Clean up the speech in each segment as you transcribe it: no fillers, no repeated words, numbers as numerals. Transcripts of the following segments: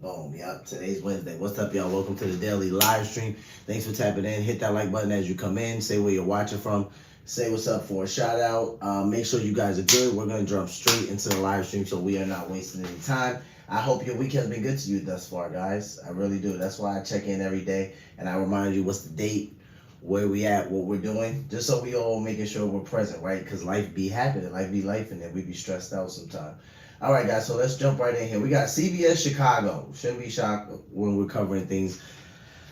Boom. Yep. Today's Wednesday. What's up, y'all? Welcome to the daily live stream. Thanks for tapping in. Hit that like button as you come in. Say where you're watching from. Say what's up for a shout out. Make sure you guys are good. We're going to jump straight into the live stream so we are not wasting any time. I hope your week has been good to you thus far, guys. I really do. That's why I check in every day and I remind you what's the date, where we at, what we're doing, just so we all making sure we're present, right? Because life be happening, life be life, and then we be stressed out sometimes. All right, guys, so let's jump right in here. We got CBS Chicago. Shouldn't be shocked when we're covering things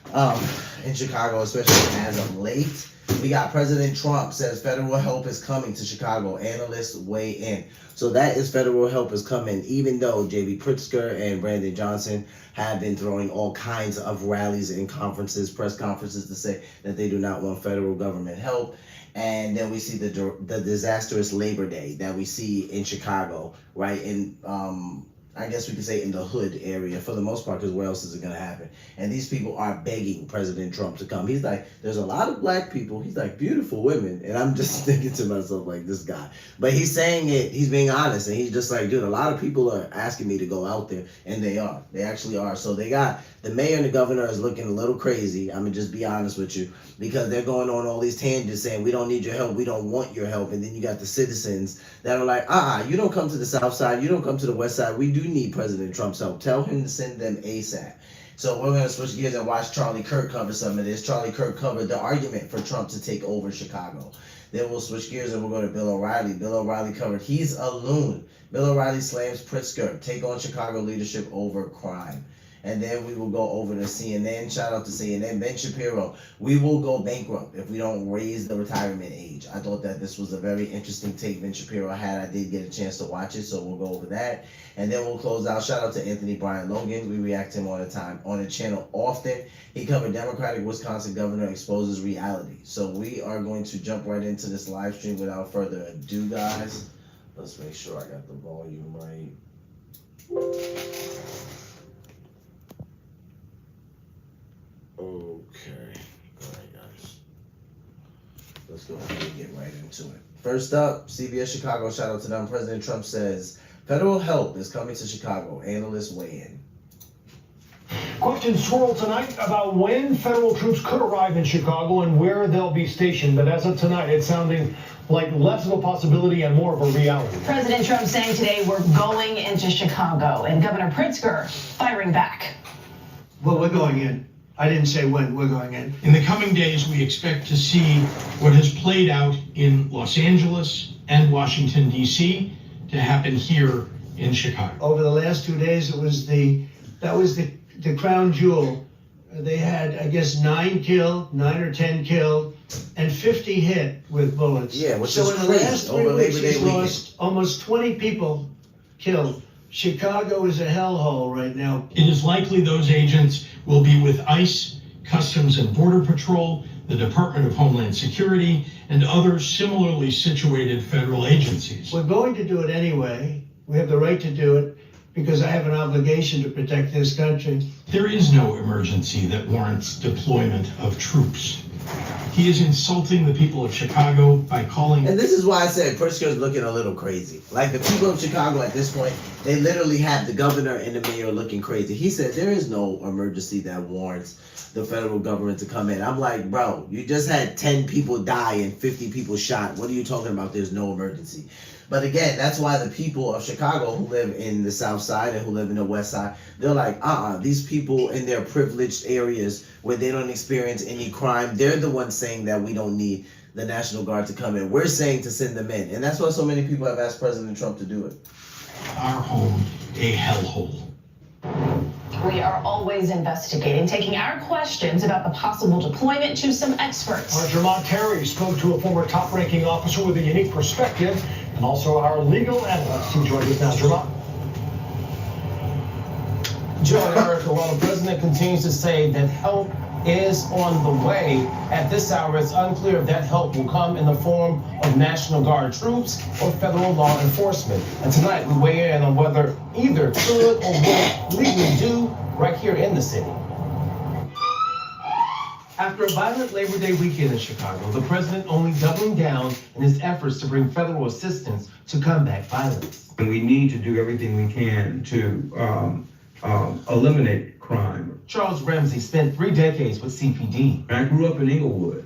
in Chicago, especially as of late. We got President Trump says federal help is coming to Chicago. Analysts weigh in. So that is federal help is coming, even though J.B. Pritzker and Brandon Johnson have been throwing all kinds of rallies and conferences, press conferences to say that they do not want federal government help. And then we see the disastrous Labor Day that we see in Chicago, right? And I guess we could say in the hood area for the most part, because where else is it going to happen? And these people are begging President Trump to come. He's like, there's a lot of black people. He's like, beautiful women. And I'm just thinking to myself, like, this guy. But he's saying it, he's being honest. And he's just like, dude, a lot of people are asking me to go out there. And they are. They actually are. So they got, the mayor and the governor is looking a little crazy. I'm going to just be honest with you. Because they're going on all these tangents saying, we don't need your help. We don't want your help. And then you got the citizens that are like, you don't come to the south side. You don't come to the west side. We do need President Trump's help. Tell him to send them ASAP. So we're going to switch gears and watch Charlie Kirk cover some of this. Charlie Kirk covered the argument for Trump to take over Chicago. Then we'll switch gears and we'll go to Bill O'Reilly. Bill O'Reilly covered, he's a loon. Bill O'Reilly slams Pritzker. Take on Chicago leadership over crime. And then we will go over to CNN. Shout out to CNN. Ben Shapiro. We will go bankrupt if we don't raise the retirement age. I thought that this was a very interesting take Ben Shapiro had. I did get a chance to watch it, so we'll go over that. And then we'll close out. Shout out to Anthony Brian Logan. We react to him all the time on the channel often. He covered Democratic Wisconsin governor exposes reality. So we are going to jump right into this live stream without further ado, guys. Let's make sure I got the volume right. Okay, all right, guys. Let's go ahead and get right into it. First up, CBS Chicago, shout out to them. President Trump says federal help is coming to Chicago. Analysts weigh in. Questions swirl tonight about when federal troops could arrive in Chicago and where they'll be stationed. But as of tonight, it's sounding like less of a possibility and more of a reality. President Trump saying today we're going into Chicago, and Governor Pritzker firing back. Well, we're going in. I didn't say when, we're going in. In the coming days, we expect to see what has played out in Los Angeles and Washington, D.C. to happen here in Chicago. Over the last 2 days, that was the crown jewel. They had, I guess, 9 or 10 killed, and 50 hit with bullets. Yeah, which so is in the crazy. last 3 Over weeks, Labor Day he's weekend. lost almost 20 people killed. Chicago is a hellhole right now. It is likely those agents will be with ICE, Customs and Border Patrol, the Department of Homeland Security, and other similarly situated federal agencies. We're going to do it anyway. We have the right to do it because I have an obligation to protect this country. There is no emergency that warrants deployment of troops. He is insulting the people of Chicago by calling... And this is why I said Pritzker's looking a little crazy. Like, the people of Chicago at this point, they literally have the governor and the mayor looking crazy. He said there is no emergency that warrants the federal government to come in. I'm like, bro, you just had 10 people die and 50 people shot. What are you talking about? There's no emergency. But again, that's why the people of Chicago who live in the south side and who live in the west side, they're like, these people in their privileged areas where they don't experience any crime, they're the ones saying that we don't need the National Guard to come in. We're saying to send them in. And that's why so many people have asked President Trump to do it. Our home a hellhole. We are always investigating, taking our questions about the possible deployment to some experts. Our Jermont Terry spoke to a former top-ranking officer with a unique perspective, and also our legal analyst who joined us now. Jermont. Joe and Erica, while the president continues to say that help is on the way, at this hour it's unclear if that help will come in the form of National Guard troops or federal law enforcement. And tonight we weigh in on whether either could or would legally do right here in the city. After a violent Labor Day weekend in Chicago, the president only doubling down in his efforts to bring federal assistance to combat violence. And we need to do everything we can to eliminate crime. Charles Ramsey spent 3 decades with CPD. I grew up in Inglewood.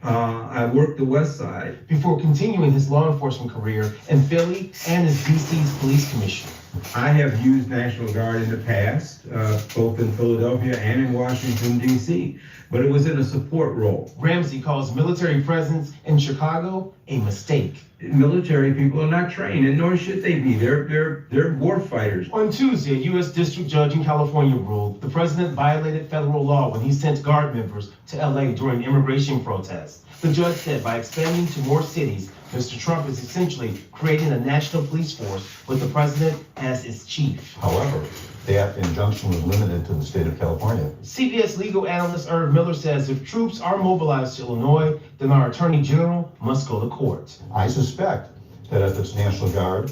I worked the West Side. Before continuing his law enforcement career in Philly and as DC's police commissioner. I have used National Guard in the past, both in Philadelphia and in Washington, D.C., but it was in a support role. Ramsey calls military presence in Chicago a mistake. Military people are not trained, and nor should they be. They're war fighters. On Tuesday, a U.S. district judge in California ruled the president violated federal law when he sent Guard members to L.A. during immigration protests. The judge said by expanding to more cities, Mr. Trump is essentially creating a national police force with the president as its chief. However, that injunction was limited to the state of California. CBS legal analyst Irv Miller says if troops are mobilized to Illinois, then our attorney general must go to court. I suspect that if it's National Guard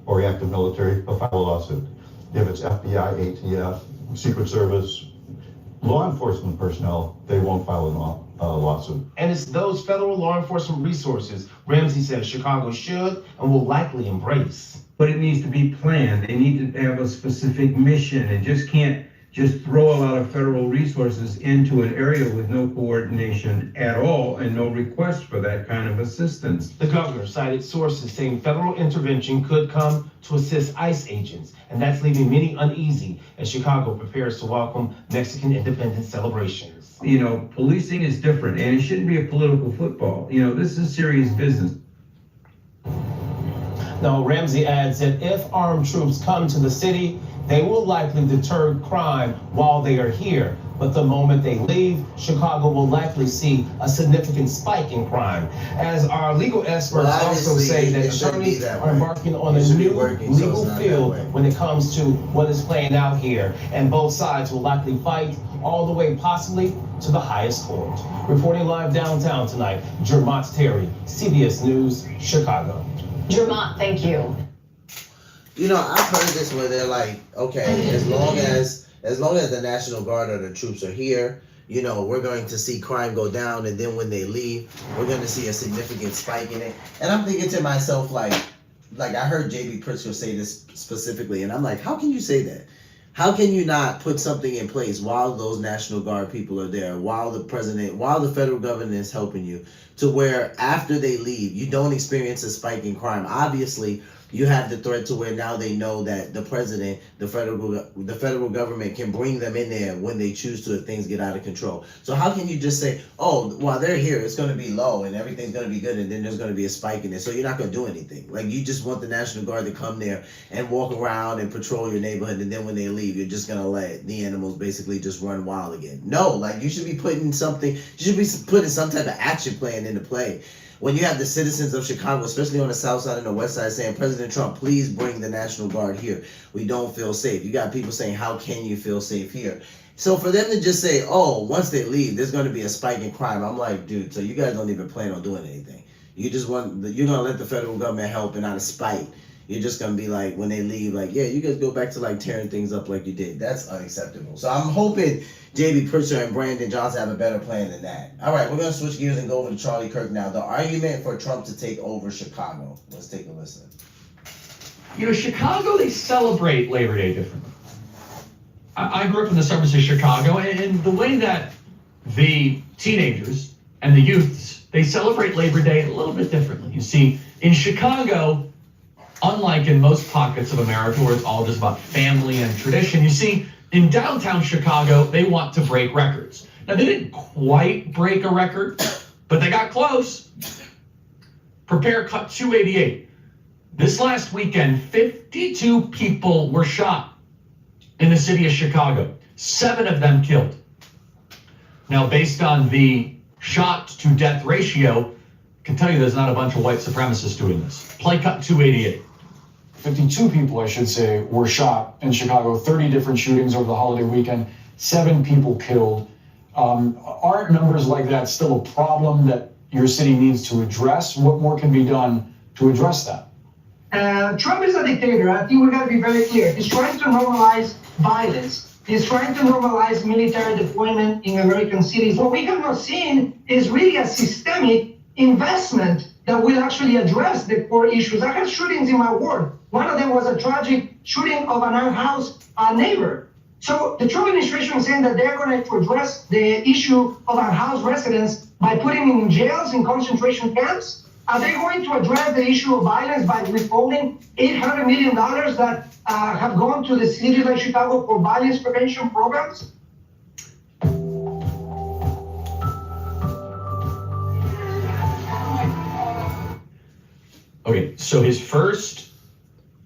or active military, they'll file a lawsuit. If it's FBI, ATF, Secret Service, law enforcement personnel, they won't file a lawsuit. And it's those federal law enforcement resources Ramsey says Chicago should and will likely embrace. But it needs to be planned. They need to have a specific mission and can't just throw a lot of federal resources into an area with no coordination at all and no request for that kind of assistance. The governor cited sources saying federal intervention could come to assist ICE agents, and that's leaving many uneasy as Chicago prepares to welcome Mexican independence celebrations. Policing is different, and it shouldn't be a political football. This is serious business. Now, Ramsey adds that if armed troops come to the city, they will likely deter crime while they are here. But the moment they leave, Chicago will likely see a significant spike in crime. As our legal experts also say that attorneys are embarking on a new legal field when it comes to what is playing out here. And both sides will likely fight all the way possibly to the highest court. Reporting live downtown tonight, Jermont Terry, CBS News, Chicago. Jermont, thank you. I've heard this where they're like, okay, as long as the National Guard or the troops are here, we're going to see crime go down, and then when they leave, we're going to see a significant spike in it. And I'm thinking to myself, like I heard J.B. Pritzker say this specifically, and I'm like, how can you say that? How can you not put something in place while those National Guard people are there, while the federal government is helping you, to where after they leave, you don't experience a spike in crime? Obviously, you have the threat to where now they know that the president, the federal government can bring them in there when they choose to if things get out of control. So how can you just say, oh, while they're here, it's going to be low and everything's going to be good, and then there's going to be a spike in it, so you're not going to do anything? Like, you just want the National Guard to come there and walk around and patrol your neighborhood, and then when they leave, you're just going to let the animals basically just run wild again. No, you should be putting some type of action plan into play. When you have the citizens of Chicago, especially on the south side and the west side, saying, President Trump, please bring the National Guard here. We don't feel safe. You got people saying, how can you feel safe here? So for them to just say, oh, once they leave, there's going to be a spike in crime. I'm like, dude, so you guys don't even plan on doing anything. You're going to let the federal government help, and out of spite, you're just going to be like, when they leave, like, yeah, you guys go back to tearing things up like you did. That's unacceptable. So I'm hoping J.B. Pritzker and Brandon Johnson have a better plan than that. All right, we're going to switch gears and go over to Charlie Kirk now. The argument for Trump to take over Chicago. Let's take a listen. Chicago, they celebrate Labor Day differently. I grew up in the suburbs of Chicago, and the way that the teenagers and the youths, they celebrate Labor Day a little bit differently. You see, in Chicago, unlike in most pockets of America where it's all just about family and tradition, you see, in downtown Chicago, they want to break records. Now, they didn't quite break a record, but they got close. Prepare cut 288. This last weekend, 52 people were shot in the city of Chicago, 7 of them killed. Now, based on the shot to death ratio, I can tell you there's not a bunch of white supremacists doing this. Play cut 288. 52 people, I should say, were shot in Chicago, 30 different shootings over the holiday weekend, 7 people killed. Aren't numbers like that still a problem that your city needs to address? What more can be done to address that? Trump is a dictator. I think we got to be very clear. He's trying to normalize violence. He's trying to normalize military deployment in American cities. What we have not seen is really a systemic investment that will actually address the core issues. I had shootings in my ward. One of them was a tragic shooting of an unhoused neighbor. So the Trump administration is saying that they're going to address the issue of unhoused residents by putting them in jails, in concentration camps. Are they going to address the issue of violence by withholding $800 million that have gone to the city like Chicago for violence prevention programs? Okay, so his first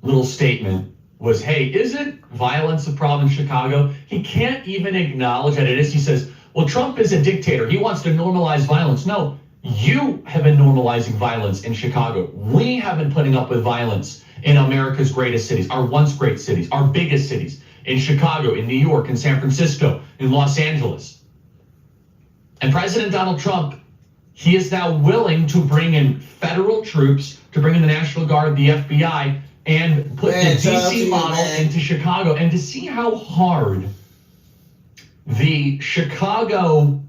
little statement was, hey, isn't violence a problem in Chicago? He can't even acknowledge that it is. He says, well, Trump is a dictator. He wants to normalize violence. No, you have been normalizing violence in Chicago. We have been putting up with violence in America's greatest cities, our once great cities, our biggest cities, in Chicago, in New York, in San Francisco, in Los Angeles. And President Donald Trump, he is now willing to bring in federal troops, to bring in the National Guard, the FBI, and put the DC model into Chicago. And to see how hard the Chicago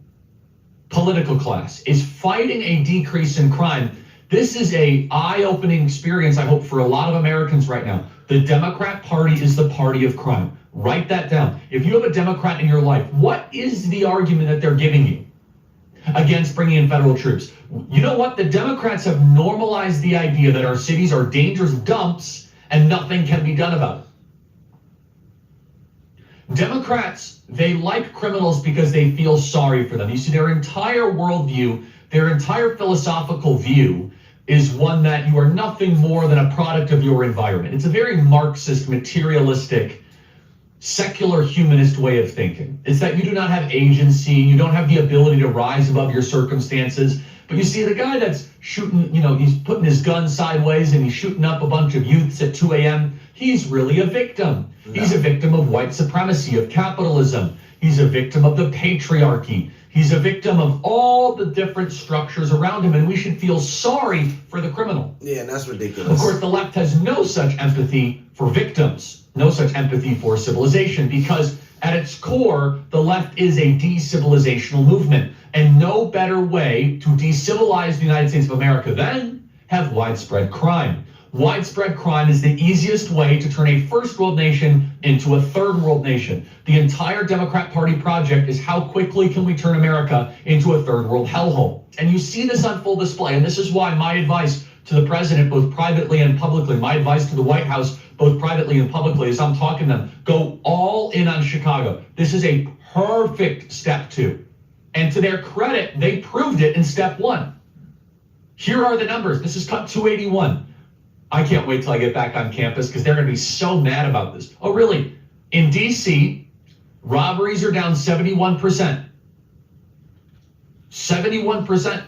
political class is fighting a decrease in crime, this is a eye-opening experience, I hope, for a lot of Americans right now. The Democrat Party is the party of crime. Write that down. If you have a Democrat in your life, what is the argument that they're giving you against bringing in federal troops? You know what? The Democrats have normalized the idea that our cities are dangerous dumps and nothing can be done about it. Democrats, they like criminals because they feel sorry for them. You see, their entire worldview, their entire philosophical view is one that you are nothing more than a product of your environment. It's a very Marxist, materialistic, secular humanist way of thinking. It's that you do not have agency, you don't have the ability to rise above your circumstances. But you see, the guy that's shooting, he's putting his gun sideways and he's shooting up a bunch of youths at 2 a.m. He's really a victim. No. He's a victim of white supremacy, of capitalism. He's a victim of the patriarchy. He's a victim of all the different structures around him, and we should feel sorry for the criminal. Yeah, and that's ridiculous. Of course, the left has no such empathy for victims, no such empathy for civilization, because at its core, the left is a decivilizational movement. And no better way to decivilize the United States of America than have widespread crime. Widespread crime is the easiest way to turn a first world nation into a third world nation. The entire Democrat Party project is how quickly can we turn America into a third world hellhole. And you see this on full display. And this is why my advice to the president, both privately and publicly, my advice to the White House, both privately and publicly, as I'm talking to them, go all in on Chicago. This is a perfect step 2. And to their credit, they proved it in step 1. Here are the numbers. This is cut 281. I can't wait till I get back on campus because they're going to be so mad about this. Oh, really? In DC, robberies are down 71%. 71%.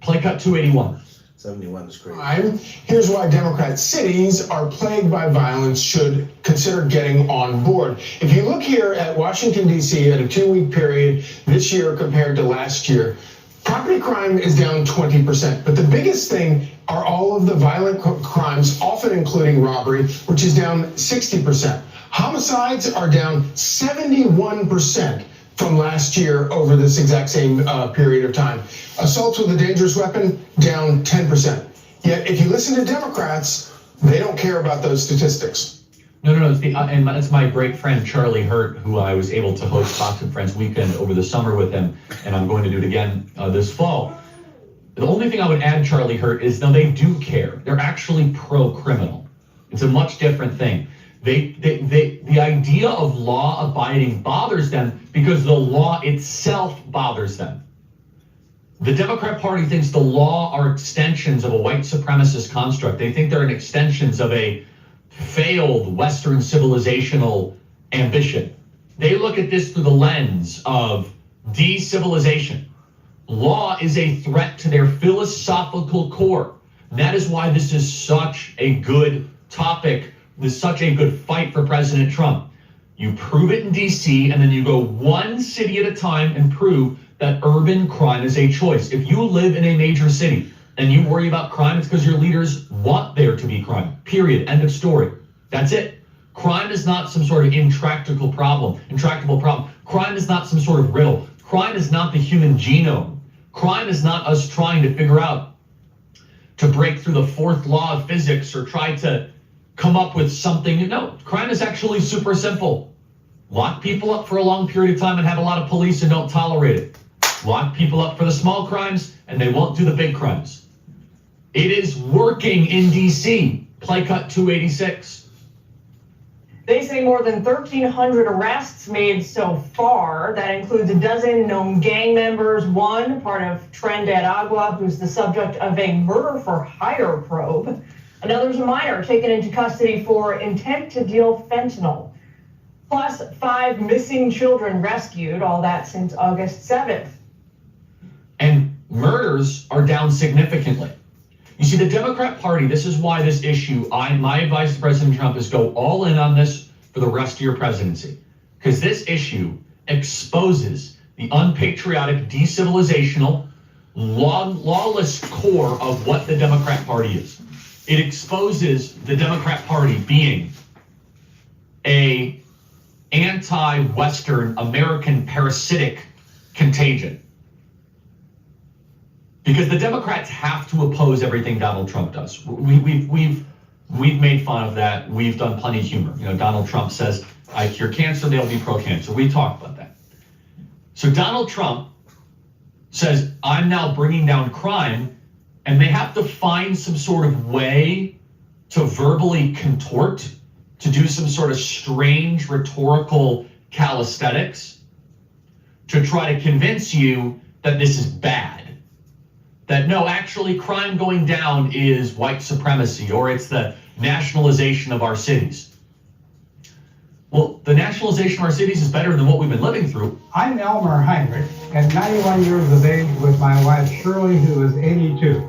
Play cut 281. 71 is crazy. Here's why Democrat cities are plagued by violence should consider getting on board. If you look here at Washington, D.C. at a 2-week period this year compared to last year, property crime is down 20%. But the biggest thing are all of the violent crimes, often including robbery, which is down 60%. Homicides are down 71% from last year over this exact same period of time. Assaults with a dangerous weapon, down 10%. Yet, if you listen to Democrats, they don't care about those statistics. No, and it's my great friend, Charlie Hurt, who I was able to host Fox and Friends Weekend over the summer with him, and I'm going to do it again this fall. The only thing I would add, Charlie Hurt, is no, they do care. They're actually pro-criminal. It's a much different thing. The idea of law abiding bothers them because the law itself bothers them. The Democrat Party thinks the law are extensions of a white supremacist construct. They think they're an extensions of a failed Western civilizational ambition. They look at this through the lens of de-civilization. Law is a threat to their philosophical core. That is why this is such a good topic. This is such a good fight for President Trump. You prove it in DC, and then you go one city at a time and prove that urban crime is a choice. If you live in a major city and you worry about crime, it's because your leaders want there to be crime. Period. End of story. That's it. Crime is not some sort of intractable problem. Crime is not some sort of riddle. Crime is not the human genome. Crime is not us trying to figure out to break through the fourth law of physics or try to come up with something new. No, crime is actually super simple. Lock people up for a long period of time and have a lot of police and don't tolerate it. Lock people up for the small crimes and they won't do the big crimes. It is working in DC. Play cut 286. They say more than 1,300 arrests made so far. That includes a dozen known gang members, one part of Tren de Aragua, who's the subject of a murder for hire probe. Another's a minor taken into custody for intent to deal fentanyl. Plus 5 missing children rescued, all that since August 7th. And murders are down significantly. You see, the Democrat Party, this is why this issue, my advice to President Trump is go all in on this for the rest of your presidency. Because this issue exposes the unpatriotic, decivilizational, lawless core of what the Democrat Party is. It exposes the Democrat Party being a anti-Western American parasitic contagion. Because the Democrats have to oppose everything Donald Trump does. We've made fun of that. We've done plenty of humor. You know, Donald Trump says, I cure cancer, they'll be pro-cancer. We talked about that. So Donald Trump says, I'm now bringing down crime, and they have to find some sort of way to verbally contort, to do some sort of strange rhetorical calisthenics to try to convince you that this is bad. That no, actually crime going down is white supremacy, or it's the nationalization of our cities. Well, the nationalization of our cities is better than what we've been living through. I'm Elmer Heinrich, at 91 years of age with my wife Shirley, who is 82.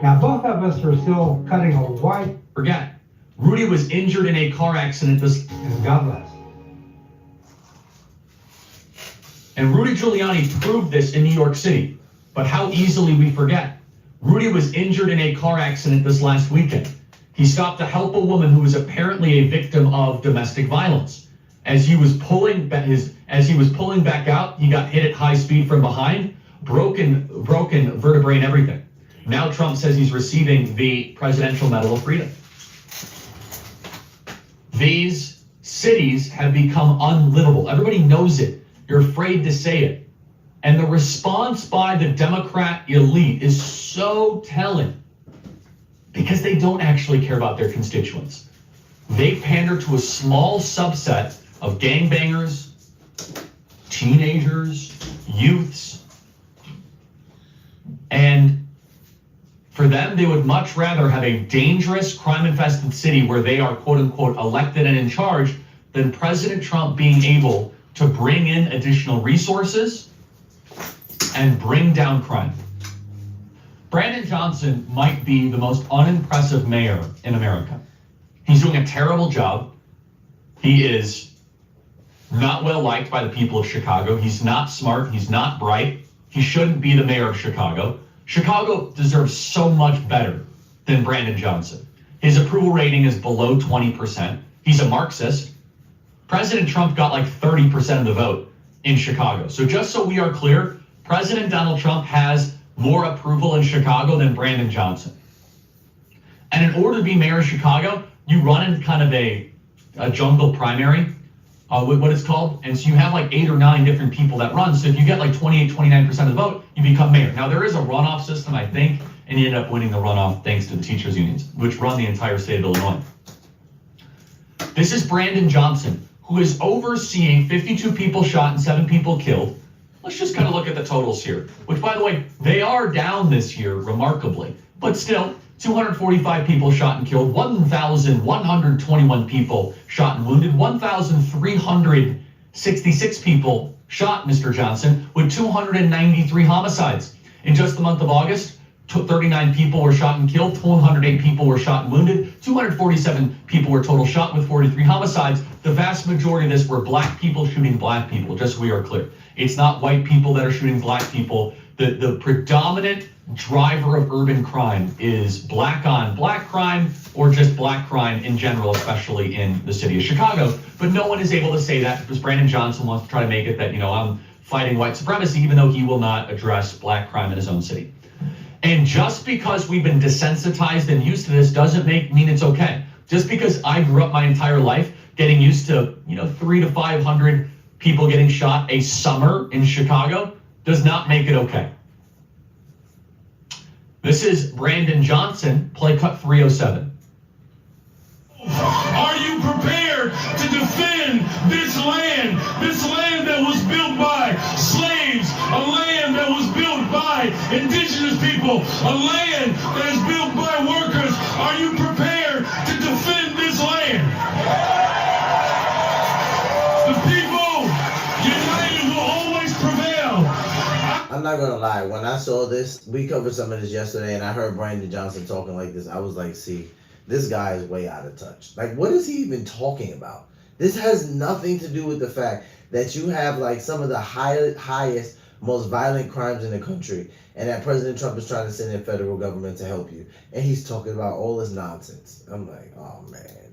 Now both of us are still cutting a white. Forget. Rudy was injured in a car accident And God bless. And Rudy Giuliani proved this in New York City. But how easily we forget. Rudy was injured in a car accident this last weekend. He stopped to help a woman who was apparently a victim of domestic violence. As he was pulling back out, he got hit at high speed from behind, broken vertebrae and everything. Now Trump says he's receiving the Presidential Medal of Freedom. These cities have become unlivable. Everybody knows it. You're afraid to say it. And the response by the Democrat elite is so telling because they don't actually care about their constituents. They pander to a small subset of gangbangers, teenagers, youths, and for them, they would much rather have a dangerous, crime-infested city where they are, quote unquote, elected and in charge than President Trump being able to bring in additional resources and bring down crime. Brandon Johnson might be the most unimpressive mayor in America. He's doing a terrible job. He is not well liked by the people of Chicago. He's not smart. He's not bright. He shouldn't be the mayor of Chicago. Chicago deserves so much better than Brandon Johnson. His approval rating is below 20%. He's a Marxist. President Trump got like 30% of the vote in Chicago. So just so we are clear, President Donald Trump has more approval in Chicago than Brandon Johnson. And in order to be mayor of Chicago, you run in kind of a jungle primary, what it's called. And so you have like 8 or 9 different people that run. So if you get like 28, 29% of the vote, you become mayor. Now there is a runoff system, I think, and he ended up winning the runoff thanks to the teachers unions, which run the entire state of Illinois. This is Brandon Johnson, who is overseeing 52 people shot and 7 people killed. Let's just kind of look at the totals here, which, by the way, they are down this year remarkably, but still 245 people shot and killed, 1,121 people shot and wounded, 1,366 people shot, Mr. Johnson, with 293 homicides. In just the month of August, 39 people were shot and killed, 208 people were shot and wounded, 247 people were total shot with 43 homicides. The vast majority of this were black people shooting black people, just so we are clear. It's not white people that are shooting black people. The predominant driver of urban crime is black on black crime or just black crime in general, especially in the city of Chicago. But no one is able to say that because Brandon Johnson wants to try to make it that, you know, I'm fighting white supremacy, even though he will not address black crime in his own city. And just because we've been desensitized and used to this doesn't mean it's okay. Just because I grew up my entire life getting used to, 300 to 500 people getting shot a summer in Chicago does not make it okay. This is Brandon Johnson, play cut 307. Are you prepared to defend this land that was built by slaves, a land that was built by indigenous people, a land that is built by workers? Are you prepared to defend this land? The people united will always prevail. I'm not gonna lie, when I saw this, we covered some of this yesterday, and I heard Brandon Johnson talking like this, I was like, see, this guy is way out of touch. Like, what is he even talking about? This has nothing to do with the fact that you have like some of the highest, most violent crimes in the country, and that President Trump is trying to send in federal government to help you. And he's talking about all this nonsense. I'm like, oh man.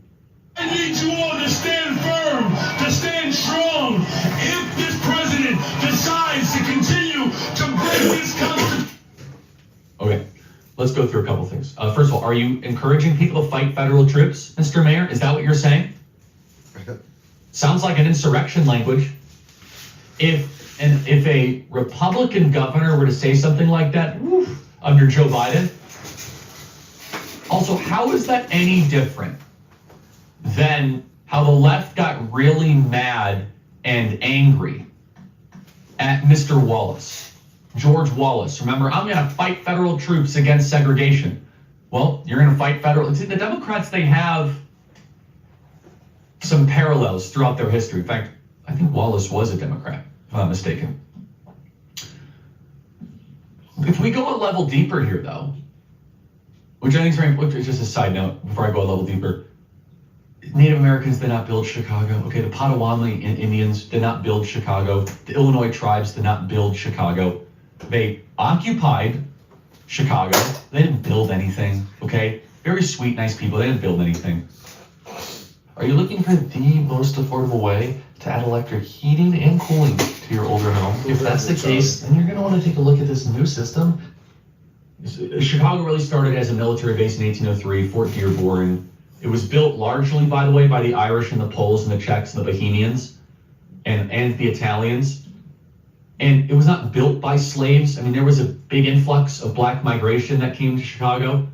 I need you all to stand firm, to stand strong. If this president decides to continue to break this country. Okay, let's go through a couple things. First of all, are you encouraging people to fight federal troops, Mr. Mayor? Is that what you're saying? Sounds like an insurrection language. If a Republican governor were to say something like that, under Joe Biden, also, how is that any different than how the left got really mad and angry at Mr. Wallace, George Wallace? Remember, I'm going to fight federal troops against segregation. Well, you're going to fight federal. See, the Democrats, they have some parallels throughout their history. In fact, I think Wallace was a Democrat, if I'm not mistaken. If we go a level deeper here, though, which I think is very important, just a side note before I go a level deeper, Native Americans did not build Chicago. Okay, the Potawatomi Indians did not build Chicago. The Illinois tribes did not build Chicago. They occupied Chicago. They didn't build anything, okay? Very sweet, nice people. They didn't build anything. Are you looking for the most affordable way to add electric heating and cooling to your older home? If that's the case, then you're going to want to take a look at this new system. Chicago really started as a military base in 1803, Fort Dearborn. It was built largely, by the way, by the Irish and the Poles and the Czechs and the Bohemians and the Italians. And it was not built by slaves. I mean, there was a big influx of black migration that came to Chicago.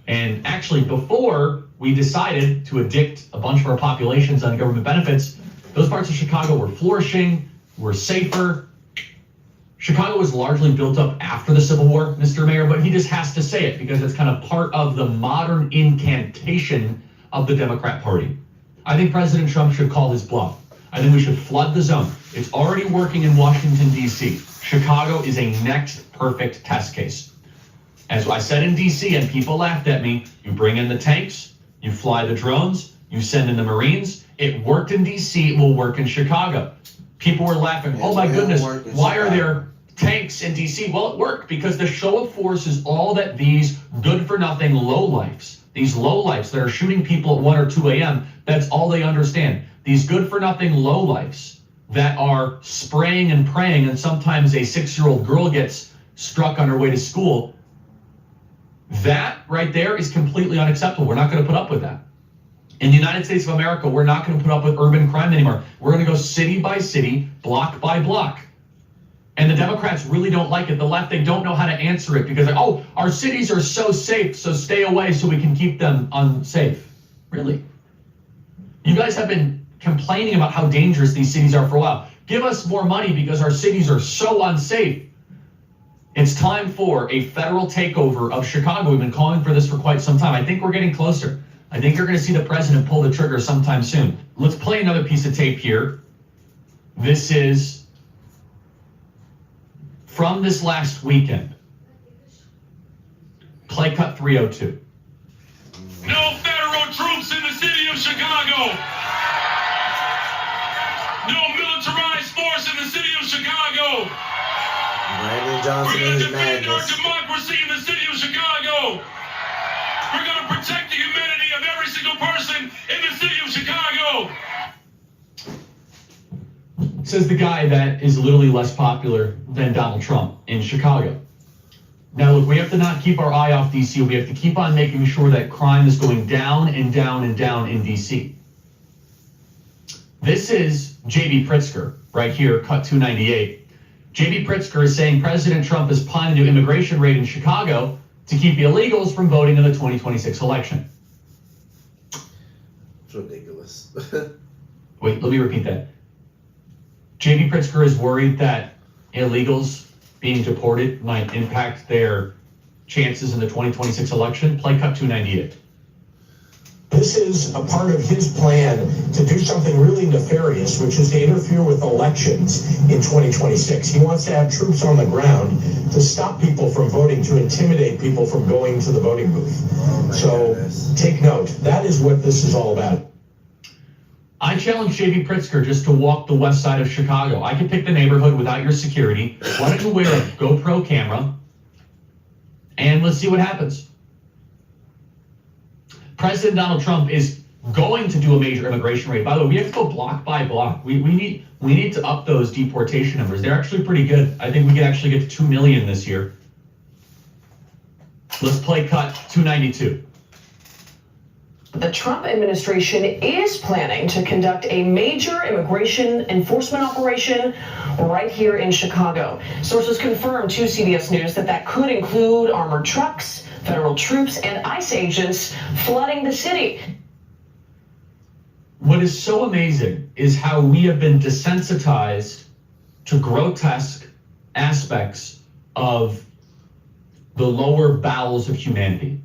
And actually, before we decided to addict a bunch of our populations on government benefits, those parts of Chicago were flourishing, were safer. Chicago was largely built up after the Civil War, Mr. Mayor, but he just has to say it because it's kind of part of the modern incantation of the Democrat Party. I think President Trump should call his bluff. I think we should flood the zone. It's already working in Washington, D.C. Chicago is a next perfect test case. As I said in D.C., and people laughed at me, you bring in the tanks, you fly the drones, you send in the Marines. It worked in D.C., it will work in Chicago. People were laughing, oh my goodness, why are there tanks in D.C.? Well, it worked because the show of force is all that these good-for-nothing lowlifes, these lowlifes that are shooting people at 1 or 2 a.m., that's all they understand. These good-for-nothing lowlifes that are spraying and praying, and sometimes a 6-year-old girl gets struck on her way to school, that right there is completely unacceptable. We're not going to put up with that. In the United States of America, we're not going to put up with urban crime anymore. We're going to go city by city, block by block. And the Democrats really don't like it. The left, they don't know how to answer it because, oh, our cities are so safe, so stay away so we can keep them unsafe. Really? You guys have been complaining about how dangerous these cities are for a while. Give us more money because our cities are so unsafe. It's time for a federal takeover of Chicago. We've been calling for this for quite some time. I think we're getting closer. I think you're going to see the president pull the trigger sometime soon. Let's play another piece of tape here. This is from this last weekend. Play cut 302. No federal troops in the city of Chicago. No militarized force in the city of Chicago. Brandon Johnson We're going to is defend our madness. democracy in the city of Chicago. We're going to protect the humanity of every single person in the city of Chicago. Says the guy that is literally less popular than Donald Trump in Chicago. Now, look, we have to not keep our eye off DC. We have to keep on making sure that crime is going down and down and down in DC. This is J.B. Pritzker right here, cut 298. J.B. Pritzker is saying President Trump is planning to do immigration raid in Chicago to keep the illegals from voting in the 2026 election. It's ridiculous. Wait, let me repeat that. J.B. Pritzker is worried that illegals being deported might impact their chances in the 2026 election. Play cut 298. This is a part of his plan to do something really nefarious, which is to interfere with elections in 2026. He wants to have troops on the ground to stop people from voting, to intimidate people from going to the voting booth. So take note, that is what this is all about. I challenge J.B. Pritzker just to walk the west side of Chicago. I can pick the neighborhood without your security. Why don't you wear a GoPro camera and let's see what happens. President Donald Trump is going to do a major immigration raid. By the way, we have to go block by block. We need to up those deportation numbers. They're actually pretty good. I think we could actually get to 2 million this year. Let's play cut 292. The Trump administration is planning to conduct a major immigration enforcement operation right here in Chicago. Sources confirmed to CBS News that could include armored trucks, federal troops, and ICE agents flooding the city. What is so amazing is how we have been desensitized to grotesque aspects of the lower bowels of humanity,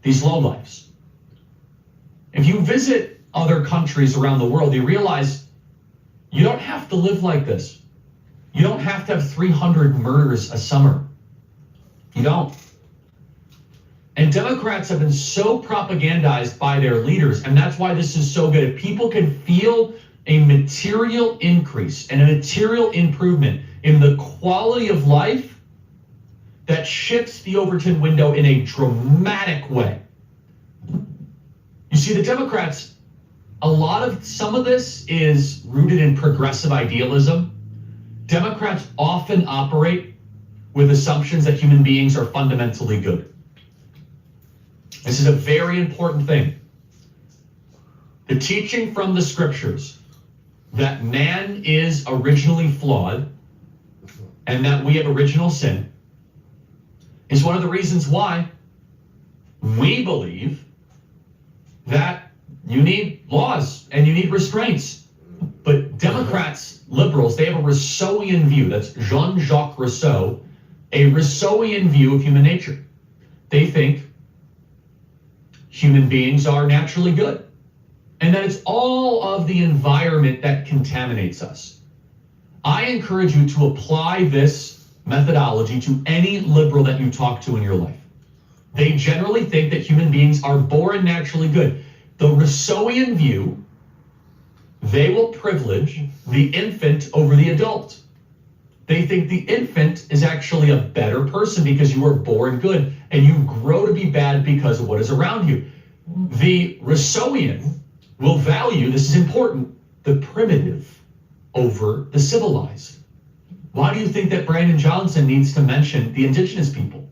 these lowlifes. If you visit other countries around the world, you realize you don't have to live like this. You don't have to have 300 murders a summer. You don't. And Democrats have been so propagandized by their leaders, and that's why this is so good. If people can feel a material increase and a material improvement in the quality of life, that shifts the Overton window in a dramatic way. You see, the Democrats, some of this is rooted in progressive idealism. Democrats often operate with assumptions that human beings are fundamentally good. This is a very important thing. The teaching from the scriptures that man is originally flawed and that we have original sin is one of the reasons why we believe that you need laws and you need restraints. But Democrats, liberals, they have a Rousseauian view. That's Jean-Jacques Rousseau, a Rousseauian view of human nature. They think human beings are naturally good, and that it's all of the environment that contaminates us. I encourage you to apply this methodology to any liberal that you talk to in your life. They generally think that human beings are born naturally good. The Rousseauian view, they will privilege the infant over the adult. They think the infant is actually a better person because you were born good and you grow to be bad because of what is around you. The Rousseauian will value, this is important, the primitive over the civilized. Why do you think that Brandon Johnson needs to mention the indigenous people?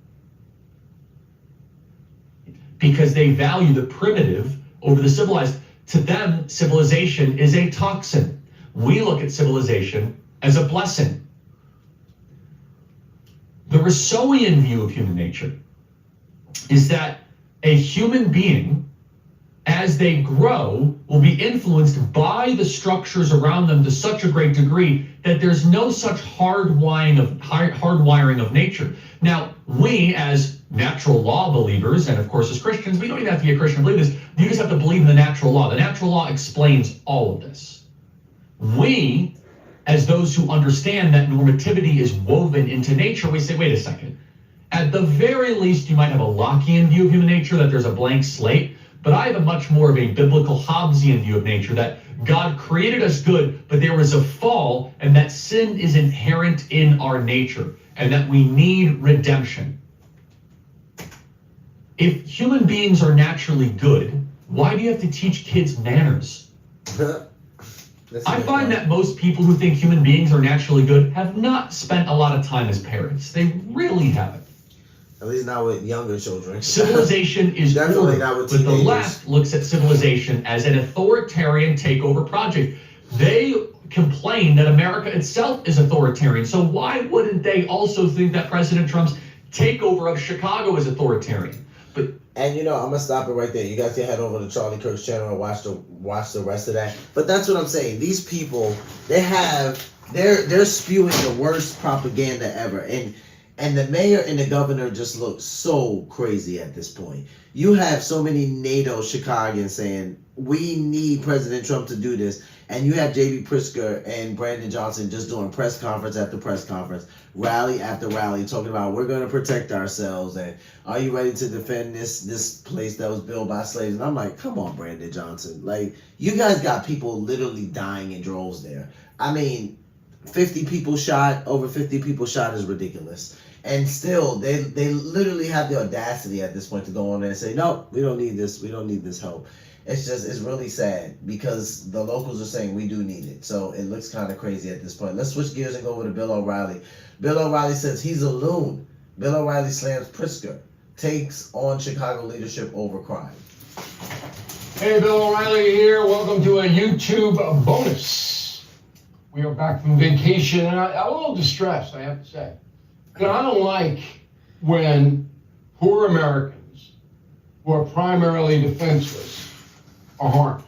Because they value the primitive over the civilized. To them, civilization is a toxin. We look at civilization as a blessing. The Rousseauian view of human nature is that a human being, as they grow, will be influenced by the structures around them to such a great degree that there's no such hardwiring of nature. Now, we as natural law believers, and of course as Christians, we don't even have to be a Christian to believe this. You just have to believe in the natural law. The natural law explains all of this. We, as those who understand that normativity is woven into nature, we say, wait a second. At the very least, you might have a Lockean view of human nature, that there's a blank slate, but I have a much more of a biblical Hobbesian view of nature, that God created us good, but there was a fall, and that sin is inherent in our nature, and that we need redemption. If human beings are naturally good, why do you have to teach kids manners? I find that most people who think human beings are naturally good have not spent a lot of time as parents. They really haven't. At least not with younger children. Civilization is Definitely order, not with but the teenagers. left looks at civilization as an authoritarian takeover project. They complain that America itself is authoritarian. So why wouldn't they also think that President Trump's takeover of Chicago is authoritarian? And I'm gonna stop it right there. You guys can head over to Charlie Kirk's channel and watch the rest of that. But that's what I'm saying. These people, they're spewing the worst propaganda ever. And the mayor and the governor just look so crazy at this point. You have so many NATO Chicagoans saying, we need President Trump to do this. And you have J.B. Pritzker and Brandon Johnson just doing press conference after press conference, rally after rally, talking about we're going to protect ourselves. And are you ready to defend this place that was built by slaves? And I'm like, come on, Brandon Johnson. Like, you guys got people literally dying in droves there. I mean, 50 people shot, over 50 people shot is ridiculous. And still, they literally have the audacity at this point to go on there and say, no, we don't need this. We don't need this help. It's really sad because the locals are saying we do need it. So it looks kind of crazy at this point. Let's switch gears and go over to Bill O'Reilly. Bill O'Reilly says he's a loon. Bill O'Reilly slams Pritzker, takes on Chicago leadership over crime. Hey, Bill O'Reilly here. Welcome to a YouTube bonus. We are back from vacation, and I'm a little distressed, I have to say. I don't like when poor Americans who are primarily defenseless are harmed.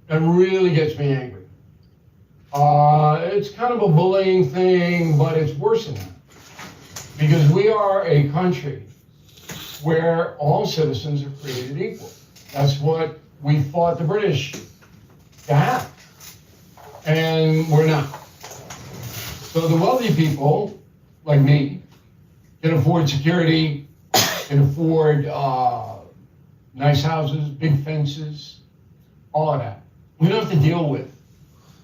That really gets me angry. It's kind of a bullying thing, but it's worse than that. Because we are a country where all citizens are created equal. That's what we fought the British to have. And we're not. So the wealthy people, like me, can afford security, can afford nice houses, big fences, all of that. We don't have to deal with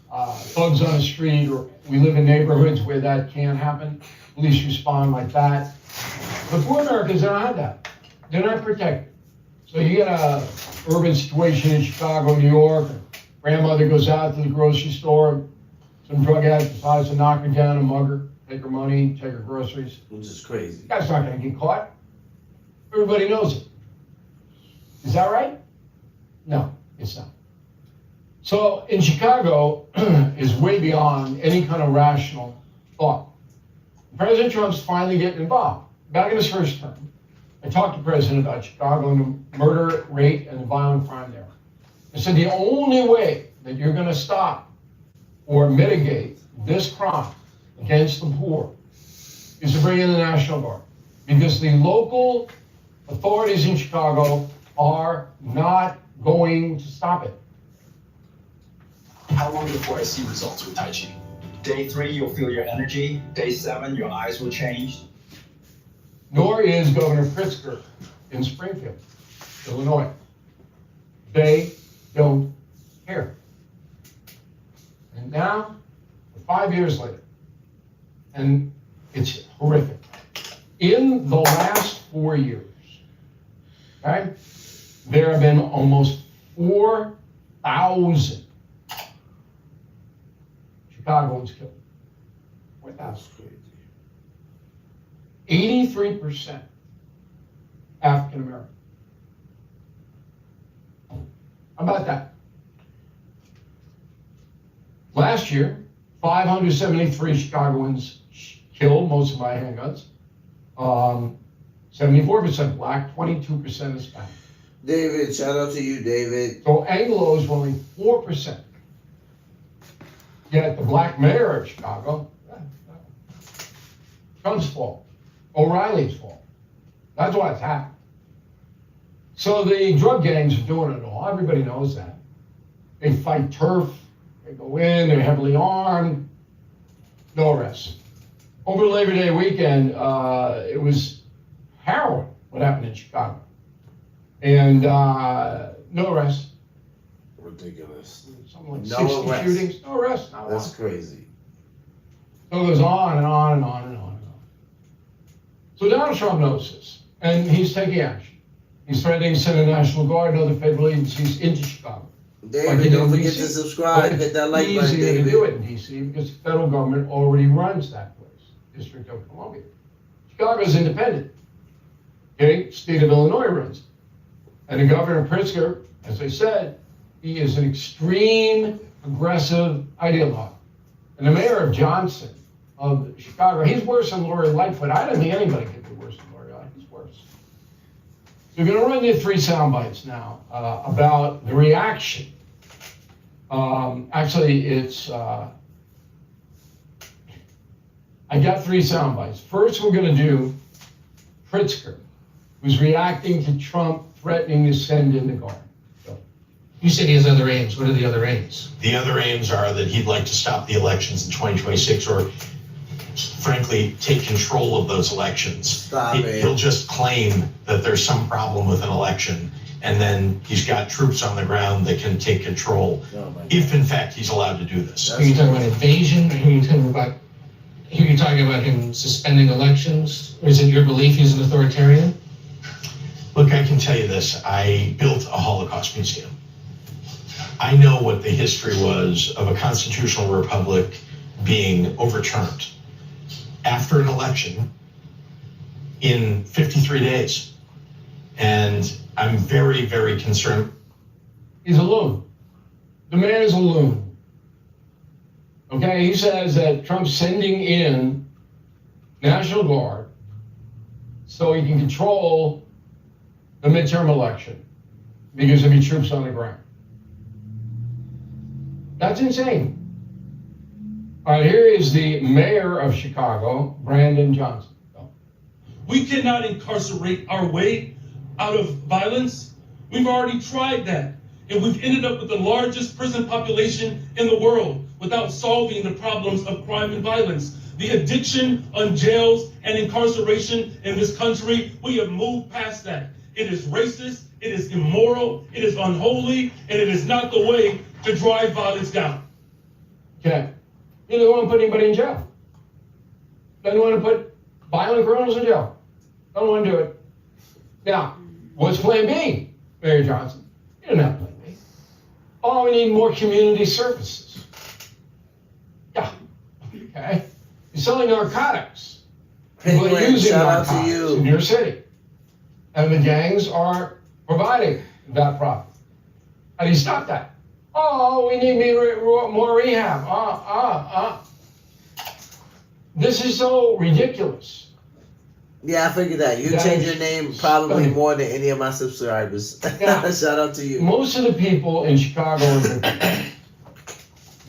thugs on the street, or we live in neighborhoods where that can't happen. Police respond like that. But poor Americans don't have that. They're not protected. So you get a urban situation in Chicago, New York, grandmother goes out to the grocery store, some drug addict decides to knock her down and mug her, take her money, take her groceries. Which is crazy. That's not going to get caught. Everybody knows it. Is that right? No, it's not. So in Chicago is way beyond any kind of rational thought. President Trump's finally getting involved. Back in his first term, I talked to the president about Chicago and the murder rate and the violent crime there. I said the only way that you're going to stop or mitigate this crime against the poor is to bring in the National Guard, because the local authorities in Chicago are not going to stop it. How long before I see results with Tai Chi? Day 3, you'll feel your energy. Day 7, your eyes will change. Nor is Governor Pritzker in Springfield, Illinois. They don't care. And now, 5 years later, and it's horrific. In the last 4 years, okay, there have been almost 4,000 Chicagoans killed. 4,000. 83% African American. How about that? Last year, 573 Chicagoans killed, most of my handguns. 74% black, 22% Hispanic. David, shout out to you, David. So Anglos were only 4%. Yet the black mayor of Chicago, Trump's fault, O'Reilly's fault. That's why it's happened. So the drug gangs are doing it all. Everybody knows that. They fight turf. They go in. They're heavily armed. No arrests. Over Labor Day weekend, it was harrowing what happened in Chicago. And no arrests. Ridiculous. Something like No 60 arrests. shootings. No arrests. Not That's one. crazy. So it goes on and on and on and on and on. So Donald Trump knows this, and he's taking action. He's threatening to send a National Guard and other federal agencies into Chicago. David, don't forget to subscribe. Hit that like button, Easier to David. do it in D.C. because the federal government already runs that place, District of Columbia. Chicago's independent. Okay, state of Illinois runs it. And the governor Pritzker, as I said, he is an extreme progressive ideologue. And the mayor of Johnson, of Chicago, he's worse than Lori Lightfoot. I don't think anybody could be worse than Lori Lightfoot. He's worse. So we're going to run you 3 sound bites now about the reaction. Actually, it's, I got 3 sound bites. First, we're going to do Pritzker, who's reacting to Trump threatening to send in the Guard. You said he has other aims. What are the other aims? The other aims are that he'd like to stop the elections in 2026 or, frankly, take control of those elections. He'll just claim that there's some problem with an election, and then he's got troops on the ground that can take control, if in fact he's allowed to do this. Are you talking about invasion? Are you talking about him suspending elections? Or is it your belief he's an authoritarian? Look, I can tell you this. I built a Holocaust museum. I know what the history was of a constitutional republic being overturned after an election in 53 days. And I'm very, very concerned. He's a loon. The man is a loon. Okay, he says that Trump's sending in National Guard so he can control the midterm election because there'll be troops on the ground. That's insane. All right, here is the mayor of Chicago, Brandon Johnson. We cannot incarcerate our way out of violence. We've already tried that. And we've ended up with the largest prison population in the world without solving the problems of crime and violence. The addiction on jails and incarceration in this country, we have moved past that. It is racist, it is immoral, it is unholy, and it is not the way to drive violence down. Okay. He doesn't want to put anybody in jail. Doesn't want to put violent criminals in jail. Don't want to do it. Now, what's plan B, Mayor Johnson? You don't have plan B. Oh, we need more community services. Yeah. Okay. You're selling narcotics. People are using narcotics in your city. And the gangs are providing that profit. How do you stop that? Oh, we need more rehab. This is so ridiculous. Yeah, I figured that. You change your name probably more than any of my subscribers. Now, shout out to you. Most of the people in Chicago,